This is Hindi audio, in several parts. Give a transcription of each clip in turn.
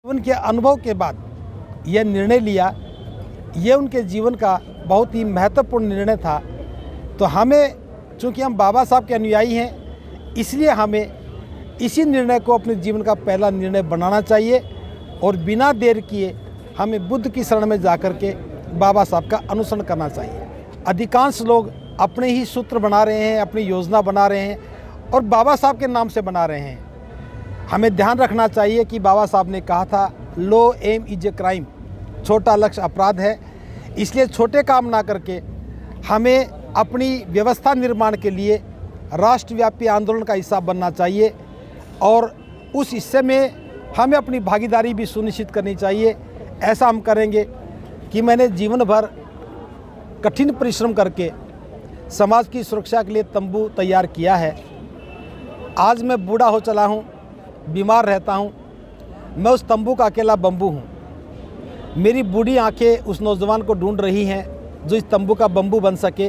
उनके अनुभव के बाद यह निर्णय लिया। ये उनके जीवन का बहुत ही महत्वपूर्ण निर्णय था। तो हमें, चूँकि हम बाबा साहब के अनुयायी हैं, इसलिए हमें इसी निर्णय को अपने जीवन का पहला निर्णय बनाना चाहिए और बिना देर किए हमें बुद्ध की शरण में जाकर के बाबा साहब का अनुसरण करना चाहिए। अधिकांश लोग अपने ही सूत्र बना रहे हैं, अपनी योजना बना रहे हैं और बाबा साहब के नाम से बना रहे हैं। हमें ध्यान रखना चाहिए कि बाबा साहब ने कहा था, लो एम इज ए क्राइम, छोटा लक्ष्य अपराध है। इसलिए छोटे काम ना करके हमें अपनी व्यवस्था निर्माण के लिए राष्ट्रव्यापी आंदोलन का हिस्सा बनना चाहिए और उस हिस्से में हमें अपनी भागीदारी भी सुनिश्चित करनी चाहिए। ऐसा हम करेंगे कि मैंने जीवन भर कठिन परिश्रम करके समाज की सुरक्षा के लिए तंबू तैयार किया है। आज मैं बूढ़ा हो चला हूँ, बीमार रहता हूँ, मैं उस तंबू का अकेला बम्बू हूँ। मेरी बूढ़ी आंखें उस नौजवान को ढूंढ रही हैं जो इस तंबू का बम्बू बन सके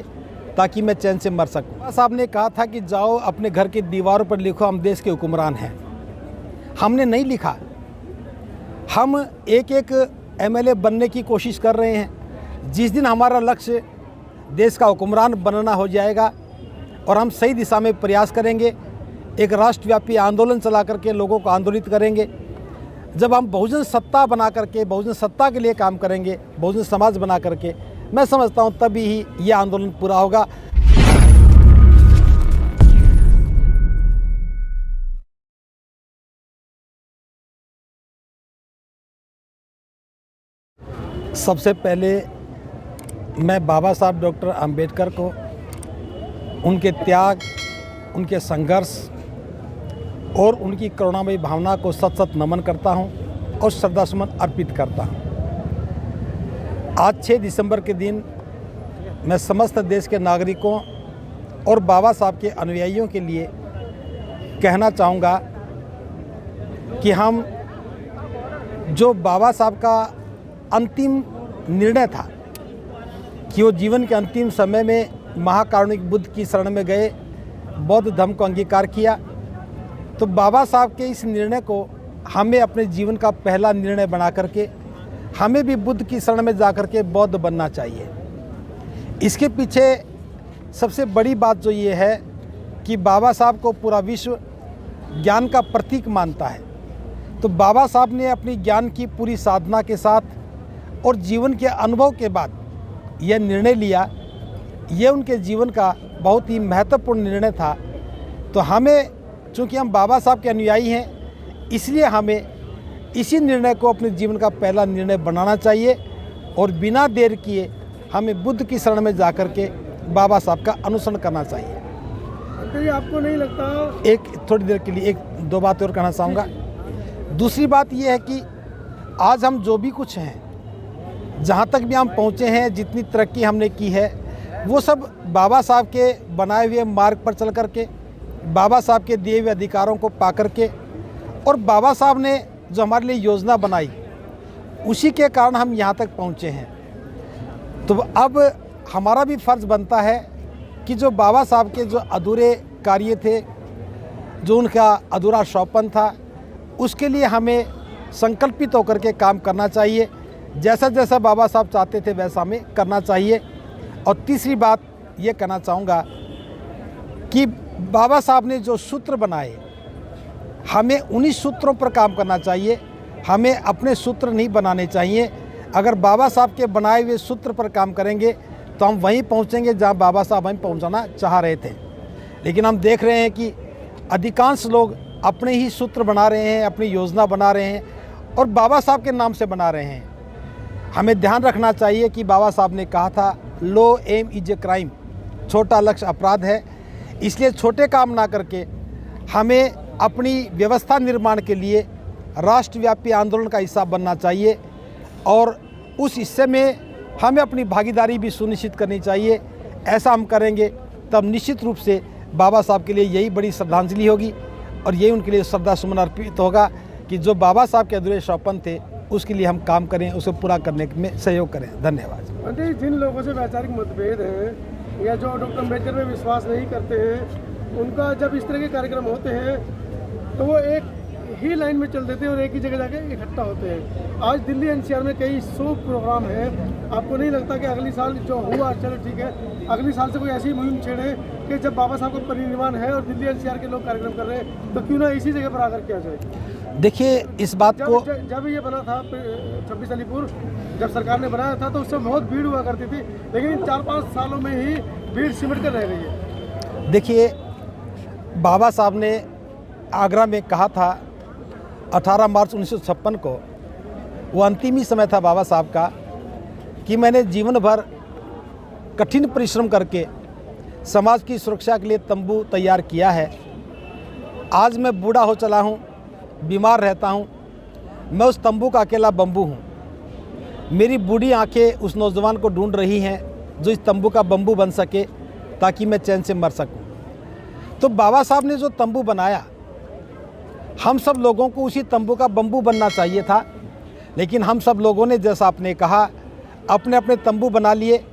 ताकि मैं चैन से मर सकूं। बाबा साहब ने कहा था कि जाओ अपने घर की दीवारों पर लिखो, हम देश के हुक्मरान हैं। हमने नहीं लिखा, हम एक एक एमएलए बनने की कोशिश कर रहे हैं। जिस दिन हमारा लक्ष्य देश का हुक्मरान बनना हो जाएगा और हम सही दिशा में प्रयास करेंगे, एक राष्ट्रव्यापी आंदोलन चला करके लोगों को आंदोलित करेंगे। जब हम बहुजन सत्ता बना करके बहुजन सत्ता के लिए काम करेंगे, बहुजन समाज बना करके, मैं समझता हूँ तभी ही ये आंदोलन पूरा होगा। सबसे पहले मैं बाबा साहब डॉक्टर अंबेडकर को उनके त्याग, उनके संघर्ष और उनकी करुणामयी भावना को सत सत नमन करता हूं और श्रद्धासुमन अर्पित करता हूं। आज 6 दिसंबर के दिन मैं समस्त देश के नागरिकों और बाबा साहब के अनुयायियों के लिए कहना चाहूँगा कि हम जो बाबा साहब का अंतिम निर्णय था कि वो जीवन के अंतिम समय में महाकारुणिक बुद्ध की शरण में गए, बौद्ध धर्म को अंगीकार किया, तो बाबा साहब के इस निर्णय को हमें अपने जीवन का पहला निर्णय बना करके हमें भी बुद्ध की शरण में जा कर के बौद्ध बनना चाहिए। इसके पीछे सबसे बड़ी बात जो ये है कि बाबा साहब को पूरा विश्व ज्ञान का प्रतीक मानता है। तो बाबा साहब ने अपनी ज्ञान की पूरी साधना के साथ और जीवन के अनुभव के बाद यह निर्णय लिया। ये उनके जीवन का बहुत ही महत्वपूर्ण निर्णय था। तो हमें, चूँकि हम बाबा साहब के अनुयायी हैं, इसलिए हमें इसी निर्णय को अपने जीवन का पहला निर्णय बनाना चाहिए और बिना देर किए हमें बुद्ध की शरण में जाकर के बाबा साहब का अनुसरण करना चाहिए। तो आपको नहीं लगता? एक थोड़ी देर के लिए 1-2 बातें और कहना चाहूँगा। दूसरी बात यह है कि आज हम जो भी कुछ हैं, जहाँ तक भी हम पहुँचे हैं, जितनी तरक्की हमने की है, वो सब बाबा साहब के बनाए हुए मार्ग पर चल करके, बाबा साहब के दिए हुए अधिकारों को पा करके और बाबा साहब ने जो हमारे लिए योजना बनाई, उसी के कारण हम यहाँ तक पहुँचे हैं। तो अब हमारा भी फ़र्ज़ बनता है कि जो बाबा साहब के जो अधूरे कार्य थे, जो उनका अधूरा शौपन था, उसके लिए हमें संकल्पित होकर के काम करना चाहिए। जैसा जैसा बाबा साहब चाहते थे वैसा हमें करना चाहिए। और तीसरी बात ये कहना चाहूँगा कि बाबा साहब ने जो सूत्र बनाए, हमें उन्हीं सूत्रों पर काम करना चाहिए। हमें अपने सूत्र नहीं बनाने चाहिए। अगर बाबा साहब के बनाए हुए सूत्र पर काम करेंगे तो हम वहीं पहुँचेंगे जहाँ बाबा साहब हमें पहुँचाना चाह रहे थे। लेकिन हम देख रहे हैं कि अधिकांश लोग अपने ही सूत्र बना रहे हैं, अपनी योजना बना रहे हैं और बाबा साहब के नाम से बना रहे हैं। हमें ध्यान रखना चाहिए कि बाबा साहब ने कहा था, लो एम इज ए क्राइम, छोटा लक्ष्य अपराध है। इसलिए छोटे काम ना करके हमें अपनी व्यवस्था निर्माण के लिए राष्ट्रव्यापी आंदोलन का हिस्सा बनना चाहिए और उस हिस्से में हमें अपनी भागीदारी भी सुनिश्चित करनी चाहिए। ऐसा हम करेंगे तब निश्चित रूप से बाबा साहब के लिए यही बड़ी श्रद्धांजलि होगी और यही उनके लिए श्रद्धा सुमन अर्पित होगा कि जो बाबा साहब के अधूरे शौपन थे, उसके लिए हम काम करें, उसे पूरा करने में सहयोग करें। धन्यवाद। जिन लोगों से वैचारिक मतभेद हैं या जो डॉक्टर अम्बेडकर में विश्वास नहीं करते हैं, उनका जब इस तरह के कार्यक्रम होते हैं तो वो एक ही लाइन में चल देते हैं और एक ही जगह जाके इकट्ठा होते हैं। आज दिल्ली एनसीआर में कई 100 प्रोग्राम हैं। आपको नहीं लगता कि अगली साल जो हुआ चलो ठीक है, अगली साल से कोई ऐसी मुहिम छेड़े कि जब बाबा साहब का परिनिर्वाण है और दिल्ली एनसीआर के लोग कार्यक्रम कर रहे हैं तो क्यों ना इसी जगह पर आकर किया जाए। देखिए इस बात को जब ये बना था 26 अलीपुर, जब सरकार ने बनाया था तो उससे बहुत भीड़ हुआ करती थी, लेकिन इन 4-5 सालों में ही भीड़ सिमट कर रह गई है। देखिए बाबा साहब ने आगरा में कहा था 18 मार्च 1956 को, वो अंतिम ही समय था बाबा साहब का, कि मैंने जीवन भर कठिन परिश्रम करके समाज की सुरक्षा के लिए तंबू तैयार किया है। आज मैं बूढ़ा हो चला हूँ, बीमार रहता हूँ, मैं उस तंबू का अकेला बम्बू हूँ। मेरी बूढ़ी आंखें उस नौजवान को ढूंढ रही हैं जो इस तंबू का बम्बू बन सके ताकि मैं चैन से मर सकूं। तो बाबा साहब ने जो तंबू बनाया, हम सब लोगों को उसी तंबू का बम्बू बनना चाहिए था, लेकिन हम सब लोगों ने, जैसा आपने कहा, अपने अपने तंबू बना लिए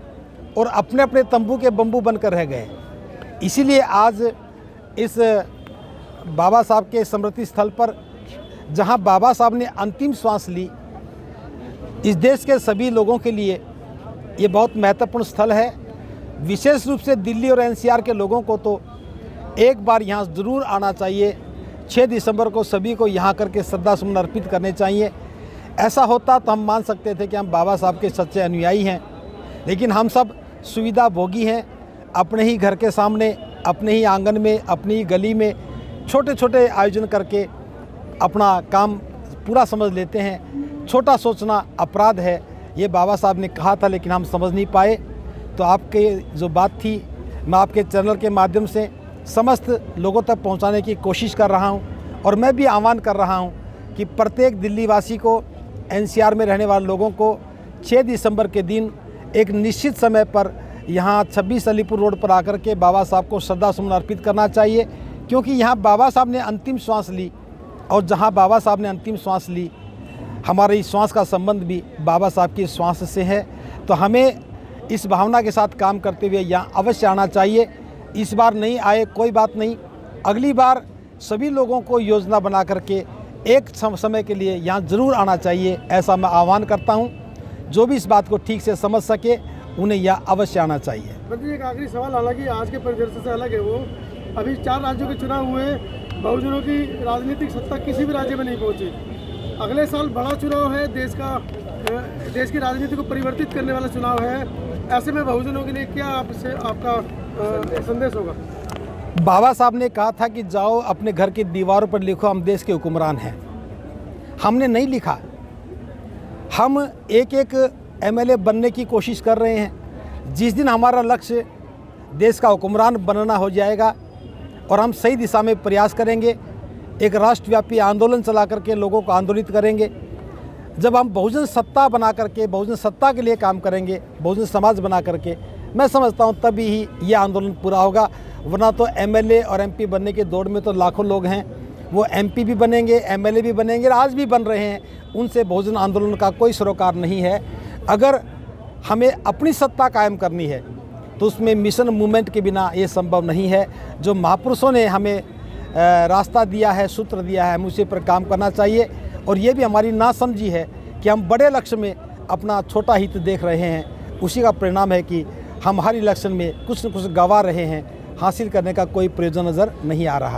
और अपने अपने तंबू के बम्बू बनकर रह गए। इसीलिए आज इस बाबा साहब के स्मृति स्थल पर, जहां बाबा साहब ने अंतिम श्वास ली, इस देश के सभी लोगों के लिए ये बहुत महत्वपूर्ण स्थल है। विशेष रूप से दिल्ली और एनसीआर के लोगों को तो एक बार यहाँ ज़रूर आना चाहिए। 6 दिसंबर को सभी को यहाँ करके श्रद्धासुमन अर्पित करने चाहिए। ऐसा होता तो हम मान सकते थे कि हम बाबा साहब के सच्चे अनुयायी हैं, लेकिन हम सब सुविधा भोगी हैं। अपने ही घर के सामने, अपने ही आंगन में, अपनी ही गली में छोटे छोटे आयोजन करके अपना काम पूरा समझ लेते हैं। छोटा सोचना अपराध है, ये बाबा साहब ने कहा था, लेकिन हम समझ नहीं पाए। तो आपके जो बात थी, मैं आपके चैनल के माध्यम से समस्त लोगों तक पहुंचाने की कोशिश कर रहा हूं, और मैं भी आह्वान कर रहा हूं कि प्रत्येक दिल्ली वासी को, एनसीआर में रहने वाले लोगों को 6 दिसंबर के दिन एक निश्चित समय पर यहाँ 26 अलीपुर रोड पर आकर के बाबा साहब को श्रद्धासुमन अर्पित करना चाहिए, क्योंकि यहाँ बाबा साहब ने अंतिम श्वास ली, और जहाँ बाबा साहब ने अंतिम श्वास ली, हमारी श्वास का संबंध भी बाबा साहब की श्वास से है। तो हमें इस भावना के साथ काम करते हुए यहाँ अवश्य आना चाहिए। इस बार नहीं आए कोई बात नहीं, अगली बार सभी लोगों को योजना बना करके एक समय के लिए यहाँ ज़रूर आना चाहिए, ऐसा मैं आह्वान करता हूँ। जो भी इस बात को ठीक से समझ सके उन्हें यहाँ अवश्य आना चाहिए। बल्कि एक आखिरी सवाल, हालांकि आज के परिदृश्य से अलग है, वो अभी 4 राज्यों के चुनाव हुए, बहुजनों की राजनीतिक सत्ता किसी भी राज्य में नहीं पहुंची। अगले साल बड़ा चुनाव है, देश की राजनीति को परिवर्तित करने वाला चुनाव है। ऐसे में बहुजनों के लिए क्या आपका संदेश होगा? बाबा साहब ने कहा था कि जाओ अपने घर की दीवारों पर लिखो हम देश के हुक्मरान हैं। हमने नहीं लिखा, हम एक एक एमएलए बनने की कोशिश कर रहे हैं। जिस दिन हमारा लक्ष्य देश का हुक्मरान बनना हो जाएगा और हम सही दिशा में प्रयास करेंगे, एक राष्ट्रव्यापी आंदोलन चला करके लोगों को आंदोलित करेंगे। जब हम बहुजन सत्ता बना करके, बहुजन सत्ता के लिए काम करेंगे, बहुजन समाज बना करके, मैं समझता हूँ तभी ही ये आंदोलन पूरा होगा। वरना तो एमएलए और एमपी बनने के दौड़ में तो लाखों लोग हैं, वो एमपी भी बनेंगे, एमएलए भी बनेंगे, आज भी बन रहे हैं। उनसे बहुजन आंदोलन का कोई सरोकार नहीं है। अगर हमें अपनी सत्ता कायम करनी है तो उसमें मिशन मूवमेंट के बिना ये संभव नहीं है। जो महापुरुषों ने हमें रास्ता दिया है, सूत्र दिया है, हमें उसी पर काम करना चाहिए। और ये भी हमारी नासमझी है कि हम बड़े लक्ष्य में अपना छोटा हित देख रहे हैं। उसी का परिणाम है कि हम हर इलेक्शन में कुछ न कुछ गंवा रहे हैं, हासिल करने का कोई प्रयोजन नज़र नहीं आ रहा।